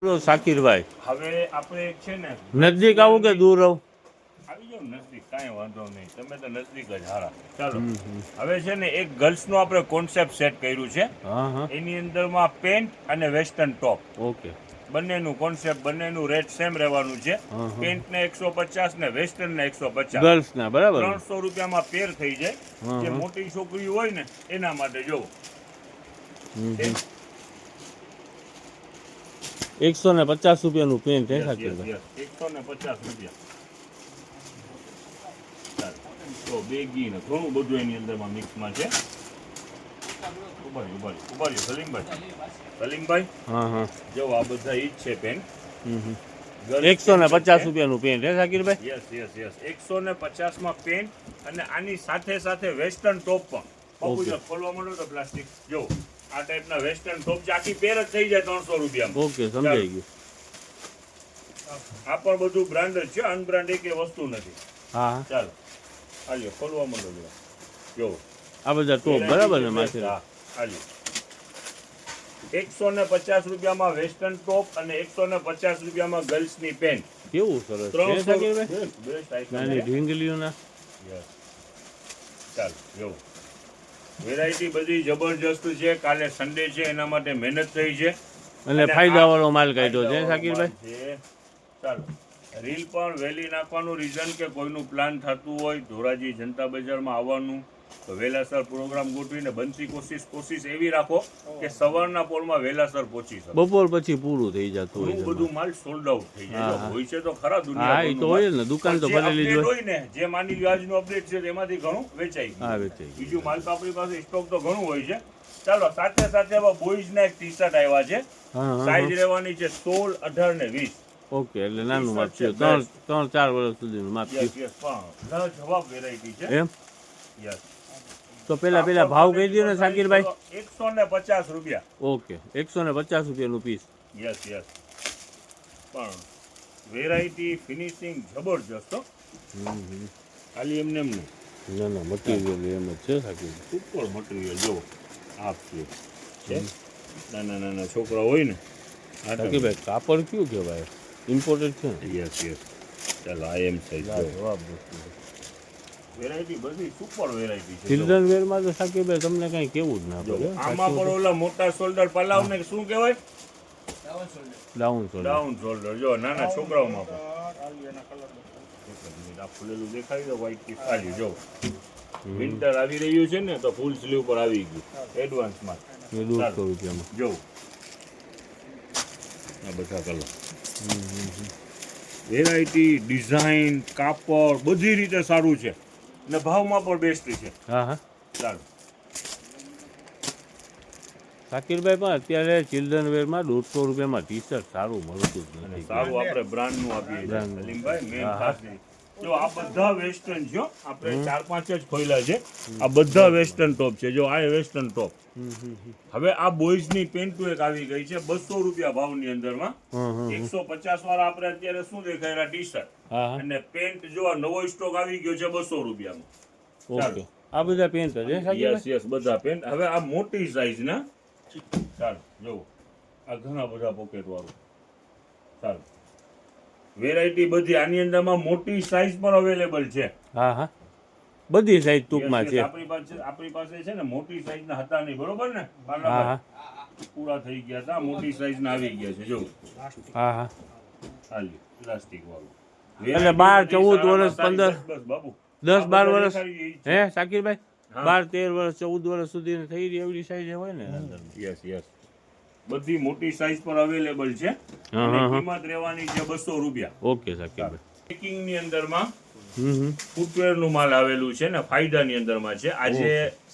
બોલો શાકિરભાઈ, હવે આપણે છે ને નજદીક આવું કે દૂર આવું? આવી જાવ નજદીક, કાંઈ વાંધો નહીં, તમે તો નજદીક જ હારા. ચાલો હવે છે ને એક ગર્લ્સનો આપણે કોન્સેપ્ટ સેટ કર્યું છે. હા હા, એની અંદરમાં પેન્ટ અને વેસ્ટર્ન ટોપ ઓકે. બંનેનું કોન્સેપ્ટ, બંનેનું રેટ સેમ રહેવાનું છે. હા, હા. પેન્ટને 150 ને વેસ્ટર્નને 150. ગર્લ્સના બરાબર ને? 300 રૂપિયામાં પેર થઈ જાય. હા, જે હા. મોટી છોકરી હોય ને એના માટે જોવો. હમ, હમ. 150 રૂપિયાનું પેન્ટ હે શાકિરભાઈ? 150 રૂપિયા. ચાલો. તો બેગી ને ઘણું બધું એની અંદરમાં મિક્સમાં છે. ઉભારી સલીમભાઈ હા હા, જો આ બધા ઈ જ છે પેન્ટ. હમ હમ. 150 રૂપિયાનું પેન્ટ હે શાકિરભાઈ? યસ 150 માં પેન્ટ અને આની સાથે સાથે વેસ્ટર્ન ટોપ પણ. બાપુ જો ખોલવા માંડો તો પ્લાસ્ટિક જો આ ટાઈપના વેસ્ટર્ન ટોપ જે આખી પેર જ થઈ જાય 300 રૂપિયામાં. ઓકે, સમજાઈ ગયું. આ પણ બધું બ્રાન્ડેડ છે, અનબ્રાન્ડ એક વસ્તુ નથી. હા હા, ચાલો હાલ્યો ખોલવા માંડો જો આ બધા ટોપ બરાબર ને માથે? હા હાલ્યો. 150 રૂપિયામાં વેસ્ટર્ન ટોપ અને 150 રૂપિયામાં ગર્લ્સની પેન્ટ. કેવું સરસ છે શાકિરભાઈ, બેસ્ટ નાની ઢીંગલીઓના. ચાલો જો વેરાયટી બધી જબરજસ્ત છે. કાલે સન્ડે છે એના માટે મહેનત થઈ છે અને ફાયદાવાળો માલ કાઢ્યો છે શાકિરભાઈ. ચાલો રીલ પણ વહેલી નાખવાનું રીઝન કે કોઈનું પ્લાન થતું હોય ધોરાજી જનતા બજારમાં આવવાનું તો વહેલાસર પ્રોગ્રામ ગોઠવીને બનતી કોશિશ એવી રાખો કે સવારના પોરમાં વહેલાસર પહોંચી શકો. બપોર પછી પૂરું થઈ જતું હોય ઘણું છે. બધું માલ સોલ્ડ આઉટ થઈ જાય. હોય છે તો ખરા હા, દુનિયા એ તો હોય ને, દુકાન તો ભરેલી જ હોય. હોય ને જે માની લ્યો આજનું અપડેટ છે તેમાંથી ઘણું વેચાઈ ગયું. હા, વેચાઈ ગયું. બીજું માલ તો આપણી પાસે સ્ટોક તો ઘણું હોય છે. ચાલો સાથે સાથે હવે બોયઝ ના એક ટી શર્ટ આવ્યા છે. હા હા, સાઈઝ રહેવાની છે 16, 18 ને 20. ઓકે, એટલે નાનું માપ છે. T-shirt છે, 3-4 વર્ષ સુધીનું માપ છે. પણ જવાબ વેરાયટી છે. એમ યસ તો પેલા ભાવ કહી દો ને શાકિરભાઈ. 150 રૂપિયા. ઓકે, 150 રૂપિયાનું પીસ. યસ પણ વેરાયટી ફિનિશિંગ જબરજસ્ત હો. ખાલી એમને એમ નહીં. ના મટીરિયલ એમ જ છે શાકિરભાઈ. સુપર મટીરિયલ જો આપ છે. નાના છોકરા હોય ને શાકિરભાઈ, કાપડ કયું કહેવાય? ઇમ્પોર્ટેડ છે ને? યસ ચાલો આ એમ સાઈઝ જવાબ વસ્તુ. વેરાયટી બધી સુપર વેરાયટી છે. ચિલ્ડ્રન વેરમાં તો શાકિરભાઈ તમને કઈ કેવું જ ના પડે. આમાં પણ ઓલા મોટા શોલ્ડર પલાવ ને શું કહેવાય? ડાઉન શોલ્ડર જો નાના છોકરાઓમાં પણ. આ ફૂલેલું દેખાડી દો વ્હાઈટ પીસ ખાલી જો વિન્ટર આવી રહ્યું છે ને તો ફૂલ સ્લીવ પર આવી ગયું એડવાન્સમાં. 200 રૂપિયામાં જો આ બધા કલર વેરાયટી ડિઝાઇન કાપડ બધી રીતે સારું છે અને ભાવમાં પણ બેસ્ટ છે. હા ચાલો શાકિરભાઈ, પણ અત્યારે ચિલ્ડ્રન વેરમાં 150 રૂપિયામાં ટી શર્ટ સારું મળતું જ અને નથી. સારું આપણે બ્રાન્ડનું આપીએ છીએ સલીમભાઈ. મેન ખાસ જો આ બધા વેસ્ટર્ન છે. આપણે 4-5 જ ખોલ્યા છે. આ બધા વેસ્ટર્ન ટોપ છે. જો આ વેસ્ટર્ન ટોપ. હવે આ બોયઝની પેન્ટો એક આવી ગઈ છે 200 રૂપિયા ભાવની અંદરમાં. 150 વાળા આપણે અત્યારે શું દેખાય ટી શર્ટ અને પેન્ટ જો નવો સ્ટોક આવી ગયો છે 200 રૂપિયામાં. ઓકે, આ બધા પેન્ટ છે. યસ બધા પેન્ટ. હવે આ મોટી સાઈઝ ના ચાલો જો આ ઘણા બધા પોકેટ વાળું. ચાલો વેરાયટી બધી આની અંદરમાં મોટી સાઈઝ પણ અવેલેબલ છે. હા બધી સાઈઝ ટૂંકમાં છે. આપણી પાસે છે ને મોટી સાઈઝ ના હતા નહીં, બરોબર ને? પૂરા થઈ ગયા હતા, મોટી સાઈઝ ના આવી ગયા છે જો. હા હાલી પ્લાસ્ટિક વાળું. એટલે 12, 14 વર્ષ, 15, બસ બાબુ 10, 12 વર્ષ હે શાકિરભાઈ? 12, 13 વર્ષ, 14 વર્ષ સુધી થઈ રહી એવડી સાઈઝ હોય ને. યસ બધી મોટી સાઈઝ પર અવેલેબલ છે. કિંમત રહેવાની છે 200 રૂપિયા. ઓકે શાકિરભાઈ. પેકિંગ ની અંદરમાં ફૂટવેર નું માલ આવેલું છે ને ફાયદાની અંદરમાં છે. આજે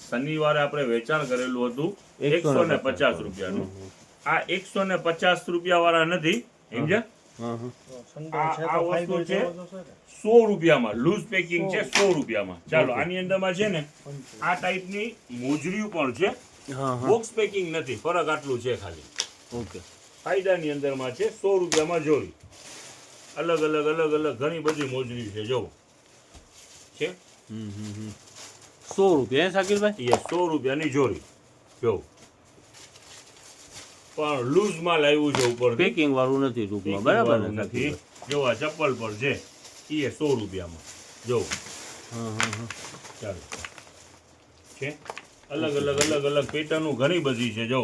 શનિવારે આપણે વેચાણ કરેલું હતું 150 રૂપિયાનું. આ 150 રૂપિયા વાળા નથી, સમજ્યા? આ વસ્તુ છે 100 રૂપિયામાં. લૂઝ પેકિંગ છે 100 રૂપિયામાં. ચાલો આની અંદરમાં છે ને આ ટાઈપની મોજરીઓ પણ છે. બોક્સ પેકિંગ નથી, ફરક આટલું છે ખાલી. ઓકે, ફાયદાની અંદરમાં છે 100 રૂપિયામાં જોડી. અલગ અલગ ઘણી બધી મોજરી છે જો છે. 100 રૂપિયા શાકિરભાઈ? એ 100 રૂપિયાની જોડી જો પણ લૂઝ માલ આવ્યું છે ઉપર પેકિંગ વાળું નથી ટૂંકમાં, બરાબર ને નથી. શાકિરભાઈ? જો આ ચપ્પલ પર છે એ 100 રૂપિયામાં જો હા. ચાલો છે અલગ અલગ પેટર્ન ઘણી બધી છે જો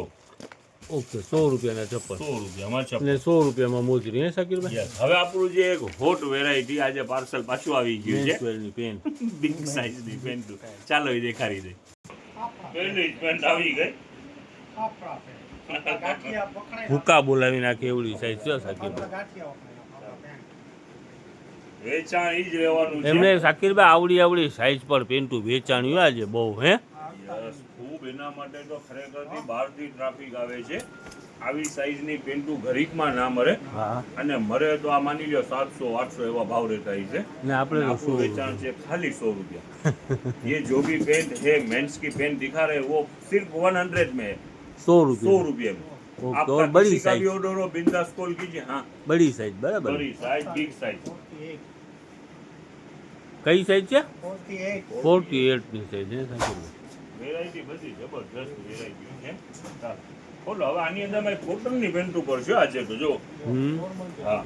ઓકે, 100 રૂપિયાના ચપ્પલ 100 રૂપિયામાં ચપ્પલ. ને 100 રૂપિયામાં મોજરી, હે શાકિરભાઈ? Yes. હવે આપણું જે એક હોટ વેરાયટી આજે પાર્સલ પાછું આવી ગયું છે મેન્સવેરની પેન્ટ. બિગ સાઈઝ ની પેન્ટ. ચાલો એ દેખાડી દે. પહેલી જ પેન્ટ આવી ગઈ. ભૂકા બોલાવી નાખે એવડી સાઈઝ છે શાકિરભાઈ. વેચાણ ઈ જ રહેવાનું છે. એમને શાકિરભાઈ આવડી સાઈઝ પર પેન્ટું વેચાણ આજે બહુ, હે? Yes, ખૂબ એના માટે તો ખરેખરથી બહારથી ટ્રાફિક આવે છે. આવી સાઈઝની પેન્ટુ ઘરીકમાં ના મળે હા. અને મળે તો આ માની લ્યો 700-800 એવા ભાવ રહેતા હોય છે. ને આપણે તો આપણું વેચાણ છે ખાલી 100 रुपया. ये जो भी पेंट है मेंस की पेंट दिखा रहे हैं वो सिर्फ 100 में है, 100 100 રૂપિયા. रुपये में. ओके, आपका और बड़ी किसी का भी साइज, ऑर्डर हो बिंदास कॉल कीजिए. हाँ, બડી સાઈઝ, બરાબર? बड़ी साइज, बिग साइज. કઈ સાઈઝ છે? 48 ની સાઈઝ, હે શાકિરભાઈ? વેરાયટી બધી જબરજસ્ત વેરાયટી છે. ચાલો બોલો હવે આની અંદર મેં કોટનની પેન્ટ ઉપર છે આજે તો જો. હા,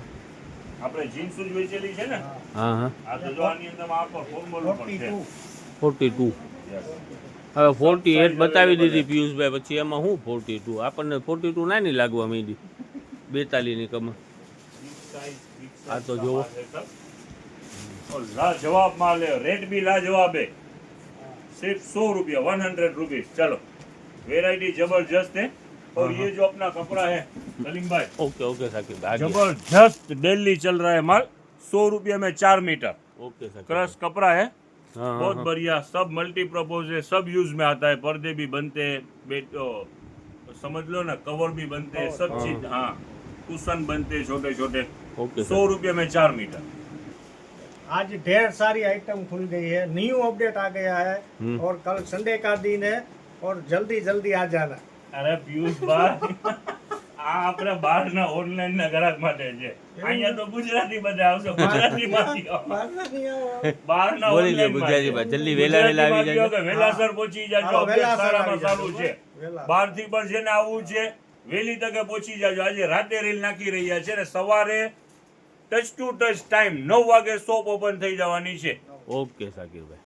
આપણે જીન્સ જ વેચેલી છે ને. હા. આ તો જો આની અંદર આ પર ફોર્મલ ઉપર છે. 42. Yes. હવે 48 બતાવી દીધી પિયુષભાઈ, પછી એમાં શું 42? આપણને 42 નાની લાગવા માંડી, 42 ની કમર. આ તો જુઓ. लाजवाब माल है, रेट भी लाजवाब है, सिर्फ 100 रुपया, 100 रुपीज. चलो वेराइटी जबरदस्त है. और ये जो अपना कपड़ा है सलीम भाई, ओके शाकिरभाई, जबरदस्त दिल्ली चल रहा है माल. 100 रुपया में 4 मीटर ओके शाकिरभाई. क्रश कपड़ा है. हाँ, बहुत हाँ. बढ़िया, सब मल्टी पर्पज है, सब यूज में आता है. पर्दे भी बनते हैं, समझ लो ना, कवर भी बनते हैं, सब चीज. हाँ, कुशन बनते हैं छोटे छोटे. ओके 100 रुपये में 4 मीटर. आज ढेर सारी आइटम खुल गई है, न्यू अपडेट आ गया है और कल संडे का दिन है और जल्दी जल्दी आ जाना. અરે પિયુષભાઈ, આ આપણે બહારના ઓનલાઈન ના ગ્રાહક માટે છે. અહીંયા તો ગુજરાતી બધા આવશે, ગુજરાતીમાંથી આવો. બહારના બોલી લે online ગુજરાતીમાં, માં જલ્દી વહેલા વહેલા આવી ગુજરાતીમાં જાય. કહો કે વહેલાસર પહોંચી જાજો. હા, અપડેટ વહેલાસર સારામાં આવી સારું જાજો. છે. વહેલા. બહારથી પણ છે ને આવવું છે, વહેલી તકે પહોંચી જાજો. આજે રાતે રેલ નાખી રહ્યા છે ને સવારે ટચ ટુ ટચ ટાઈમ 9 વાગે શોપ ઓપન થઈ જવાની છે. ઓકે શાકિરભાઈ.